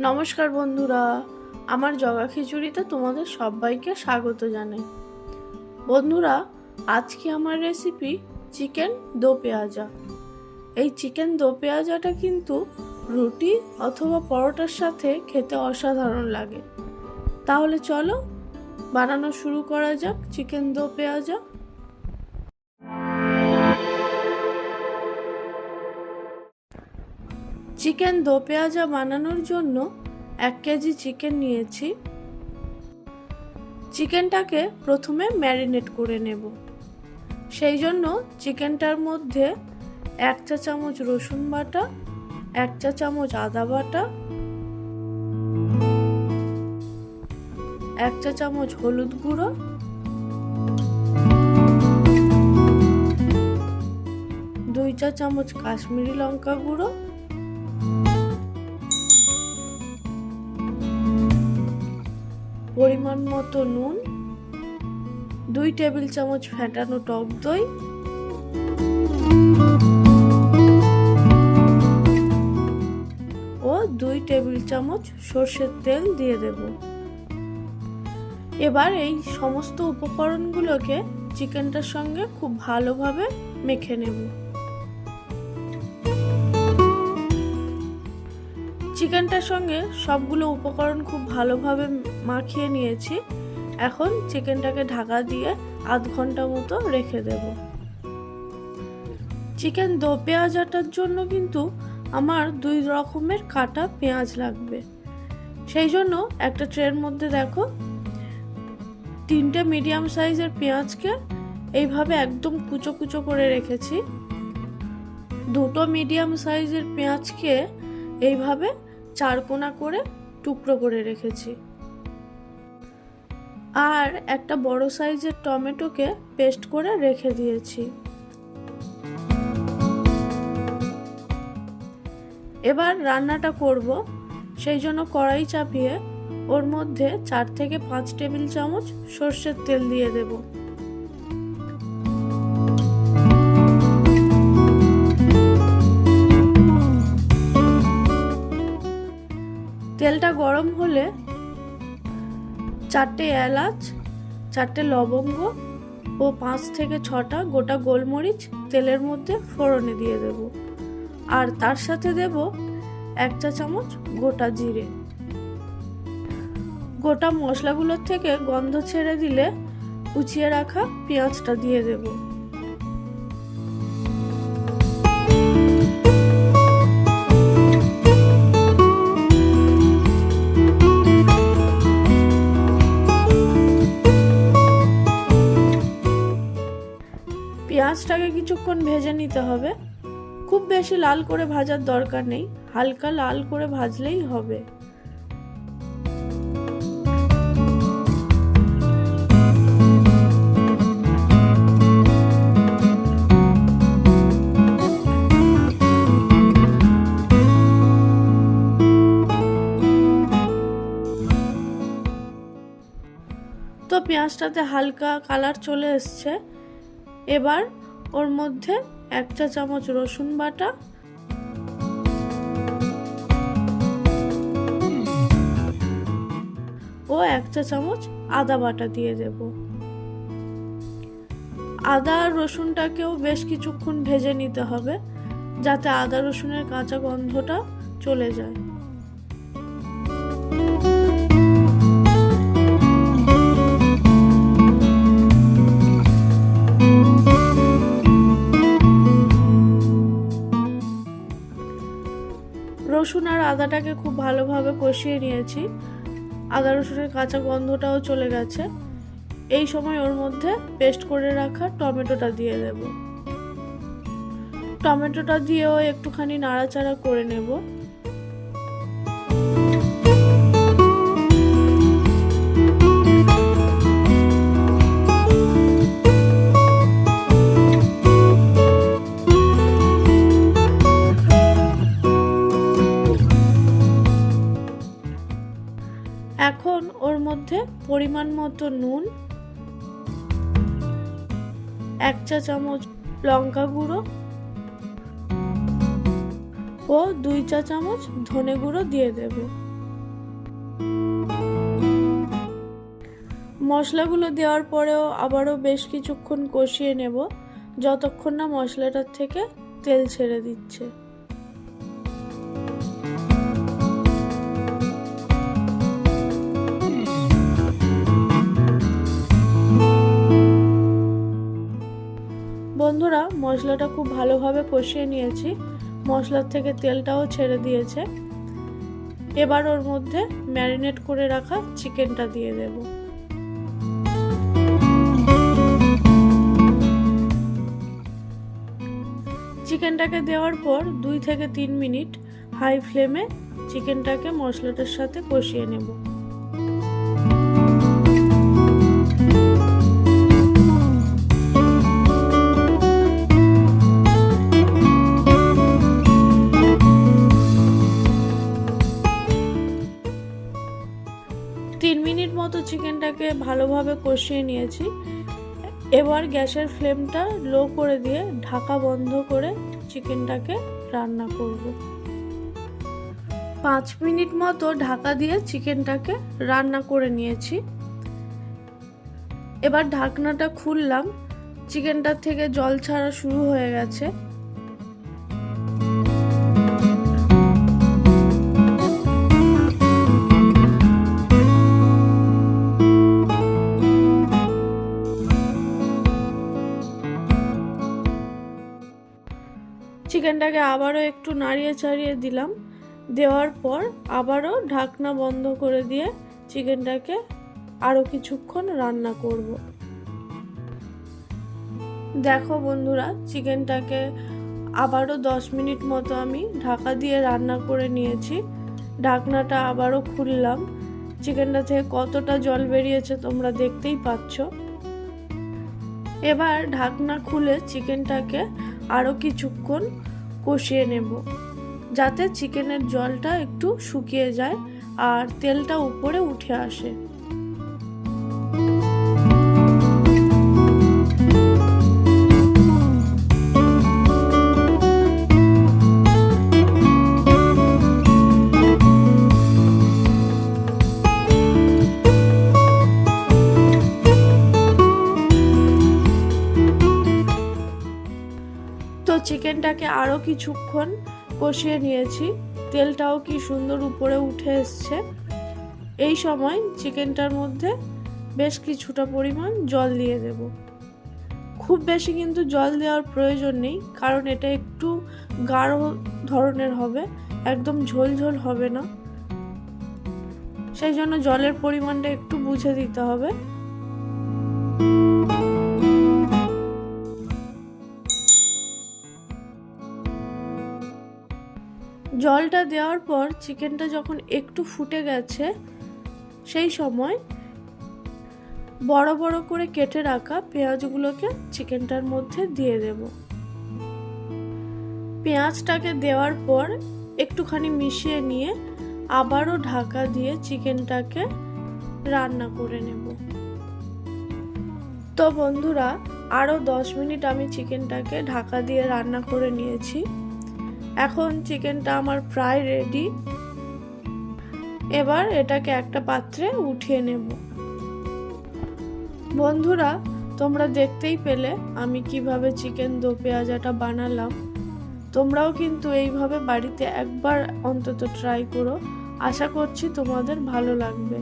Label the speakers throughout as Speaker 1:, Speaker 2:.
Speaker 1: নমস্কার বন্ধুরা, আমার জগা খিচুড়িতে তোমাদের সবাইকে স্বাগত জানাই। বন্ধুরা, আজকে আমার রেসিপি চিকেন দো পেঁয়াজা। এই চিকেন দো পেঁয়াজাটা কিন্তু রুটি অথবা পরোটার সাথে খেতে অসাধারণ লাগে। তাহলে চলো বানানো শুরু করা যাক চিকেন দো পেঁয়াজা। চিকেন দো পেঁয়াজা বানানোর জন্য 1 কেজি চিকেন নিয়েছি। চিকেনটাকে প্রথমে ম্যারিনেট করে নেব। সেই জন্য চিকেনটার মধ্যে 1 চা চামচ রসুন বাটা, 1 চা চামচ আদা বাটা, 1 চা চামচ হলুদ গুঁড়ো, 2 চা চামচ কাশ্মীরি লঙ্কা গুঁড়ো, পরিমাণ মতো নুন, 2 টেবিল চামচ ফেটানো টক দই, ও 2 টেবিল চামচ সরষের তেল দিয়ে দেব। এবার এই সমস্ত উপকরণগুলোকে চিকেনটার সঙ্গে খুব ভালোভাবে মেখে নেব। চিকেনটার সঙ্গে সবগুলো উপকরণ খুব ভালোভাবে মাখিয়ে নিয়েছি। এখন চিকেনটাকে ঢাকা দিয়ে আধ ঘন্টা মতো রেখে দেব। চিকেন দো পেঁয়াজাটার জন্য কিন্তু আমার 2 রকমের কাটা পেঁয়াজ লাগবে। সেই জন্য একটা ট্রের মধ্যে দেখো 3টে মিডিয়াম সাইজের পেঁয়াজকে এইভাবে একদম কুচো কুচো করে রেখেছি। 2টো মিডিয়াম সাইজের পেঁয়াজকে এইভাবে 4 কোনা করে টুকরো করে রেখেছি। আর একটা বড় সাইজের টমেটোকে পেস্ট করে রেখে দিয়েছি। এবার রান্নাটা করব, সেই জন্য কড়াই চাপিয়ে ওর মধ্যে 4 থেকে 5 টেবিল চামচ সরষের তেল দিয়ে দেব। তেলটা গরম হলে 4টে এলাচ, 4টে লবঙ্গ ও 5 থেকে 6টা গোটা গোলমরিচ তেলের মধ্যে ফোড়নে দিয়ে দেব। আর তার সাথে দেব 1 চা চামচ গোটা জিরে। গোটা মশলাগুলোর থেকে গন্ধ ছেড়ে দিলে কুচিয়ে রাখা পেঁয়াজটা দিয়ে দেব। পেঁয়াজটাকে কিছুক্ষণ ভেজে নিতে হবে। খুব বেশি লাল করে ভাজার দরকার নেই, হালকা লাল করে ভাজলেই হবে। তো পেঁয়াজটাতে হালকা কালার চলে এসছে। এবার ওর মধ্যে 1 চা চামচ রসুন বাটা, ও 1 চা চামচ আদা বাটা দিয়ে দেব। আদা আর রসুনটাকেও বেশ কিছুক্ষণ ভেজে নিতে হবে, যাতে আদা রসুনের কাঁচা গন্ধটা চলে যায়। রসুন আর আদাটাকে খুব ভালোভাবে কষিয়ে নিয়েছি। আদা রসুনের কাঁচা গন্ধটাও চলে গেছে। এই সময় ওর মধ্যে পেস্ট করে রাখা টমেটোটা দিয়ে দেব। টমেটোটা দিয়েও একটুখানি নাড়াচাড়া করে নেব। এখন ওর মধ্যে পরিমাণ মতো নুন, 1 চা চামচ লঙ্কা গুঁড়ো ও 2 চা চামচ ধনে গুঁড়ো দিয়ে দেব। মশলাগুলো দেওয়ার পরেও আবারও বেশ কিছুক্ষণ কষিয়ে নেব, যতক্ষণ না মশলাটার থেকে তেল ছেড়ে দিচ্ছে। বন্ধুরা, মশলাটা খুব ভালোভাবে কষিয়ে নিয়েছি, মশলার থেকে তেলটাও ছেড়ে দিয়েছে। এবার ওর মধ্যে ম্যারিনেট করে রাখা চিকেনটা দিয়ে দেব। চিকেনটাকে দেওয়ার পর 2 থেকে 3 মিনিট হাই ফ্লেমে চিকেনটাকে মশলাটার সাথে কষিয়ে নেব। চিকেনটাকে ভালোভাবে কষিয়ে নিয়েছি। এবার গ্যাসের ফ্লেমটা লো করে দিয়ে ঢাকা বন্ধ করে চিকেনটাকে রান্না করব। 5 মিনিট মতো ঢাকা দিয়ে চিকেনটাকে রান্না করে নিয়েছি। এবার ঢাকনাটা খুললাম, চিকেনটার থেকে জল ছাড়া শুরু হয়ে গেছে। চিকেনটাকে আবারও একটু নাড়িয়ে চাড়িয়ে দিলাম, দেওয়ার পর আবারও ঢাকনা বন্ধ করে দিয়ে চিকেনটাকে আরও কিছুক্ষণ রান্না করব। দেখো বন্ধুরা, চিকেনটাকে আবারও 10 মিনিট মতো আমি ঢাকা দিয়ে রান্না করে নিয়েছি। ঢাকনাটা আবারও খুললাম, চিকেনটা থেকে কতটা জল বেরিয়েছে তোমরা দেখতেই পাচ্ছ। এবার ঢাকনা খুলে চিকেনটাকে আরও কিছুক্ষণ কষিয়ে নেব, যাতে চিকেনের জলটা একটু শুকিয়ে যায় আর তেলটা উপরে উঠে আসে। তো চিকেনটাকে আরও কিছুক্ষণ কষিয়ে নিয়েছি, তেলটাও কি সুন্দর উপরে উঠে এসছে। এই সময় চিকেনটার মধ্যে বেশ কিছুটা পরিমাণ জল দিয়ে দেব। খুব বেশি কিন্তু জল দেওয়ার প্রয়োজন নেই, কারণ এটা একটু গাঢ় ধরনের হবে, একদম ঝোল ঝোল হবে না। সেই জন্য জলের পরিমাণটা একটু বুঝে দিতে হবে। জলটা দেওয়ার পর চিকেনটা যখন একটু ফুটে গেছে, সেই সময় বড় বড় করে কেটে রাখা পেঁয়াজগুলোকে চিকেনটার মধ্যে দিয়ে দেব। পেঁয়াজটাকে দেওয়ার পর একটুখানি মিশিয়ে নিয়ে আবারও ঢাকা দিয়ে চিকেনটাকে রান্না করে নেব। তো বন্ধুরা, আরও 10 মিনিট আমি চিকেনটাকে ঢাকা দিয়ে রান্না করে নিয়েছি। এখন চিকেনটা আমার প্রায় রেডি। এবার এটাকে একটা পাত্রে উঠিয়ে নেব। বন্ধুরা, তোমরা দেখতেই পেলে আমি কিভাবে চিকেন দো পেঁয়াজাটা বানালাম। তোমরাও কিন্তু এইভাবে বাড়িতে একবার অন্তত ট্রাই করো, আশা করছি তোমাদের ভালো লাগবে।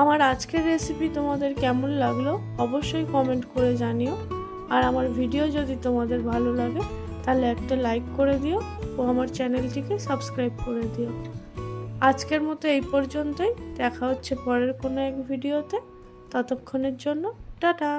Speaker 1: আমার আজকের রেসিপি তোমাদের কেমন লাগলো অবশ্যই কমেন্ট করে জানিও। আর আমার ভিডিও যদি তোমাদের ভালো লাগে তাহলে একটা লাইক করে দিও ও আমার চ্যানেলটিকে সাবস্ক্রাইব করে দিও। আজকের মতো এই পর্যন্তই, দেখা হচ্ছে পরের কোনো এক ভিডিওতে। ততক্ষণের জন্য টাটা।